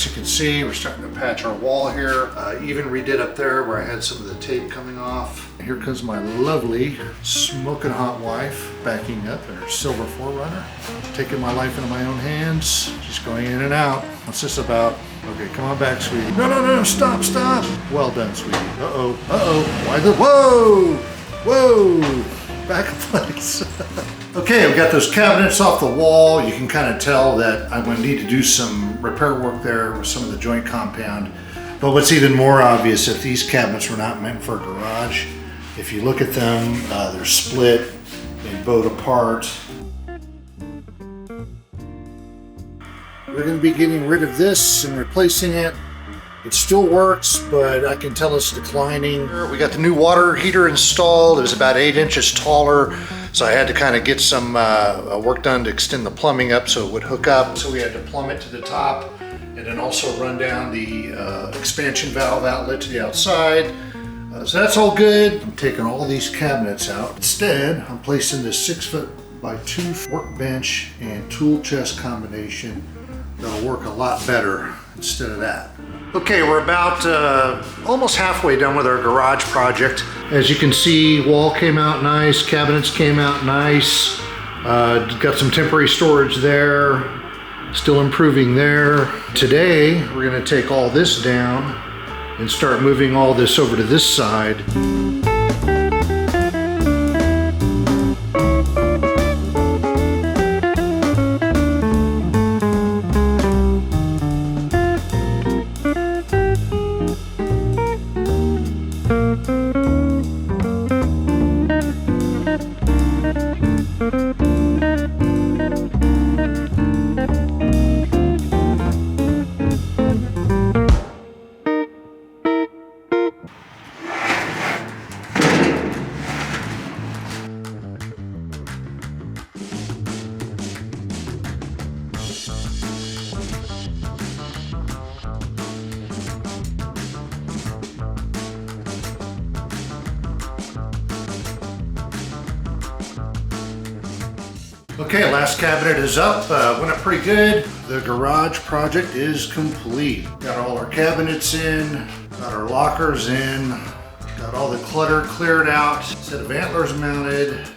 As you can see, we're starting to patch our wall here. Even redid up there where I had some of the tape coming off. Here comes my lovely smoking hot wife backing up in her silver 4Runner. Taking my life into my own hands. She's going in and out. What's this about? Okay, come on back, sweetie. No, stop. Well done, sweetie. Why the, whoa, back in place. Okay, I've got those cabinets off the wall. You can kind of tell that I'm going to need to do some repair work there with some of the joint compound. But what's even more obvious, if these cabinets were not meant for a garage, if you look at them, they're split, they bowed apart. We're going to be getting rid of this and replacing it. It still works, but I can tell it's declining. We got the new water heater installed. It was about 8 inches taller, so I had to kind of get some work done to extend the plumbing up so it would hook up. So we had to plumb it to the top and then also run down the expansion valve outlet to the outside. So that's all good. I'm taking all these cabinets out. Instead, I'm placing this 6' by 2" workbench and tool chest combination that'll work a lot better instead of that. Okay, we're about almost halfway done with our garage project. As you can see, wall came out nice, cabinets came out nice. Got some temporary storage there, still improving there. Today, we're gonna take all this down and start moving all this over to this side. Okay, last cabinet is up. Went up pretty good. The garage project is complete. Got all our cabinets in, got our lockers in, got all the clutter cleared out, set of antlers mounted,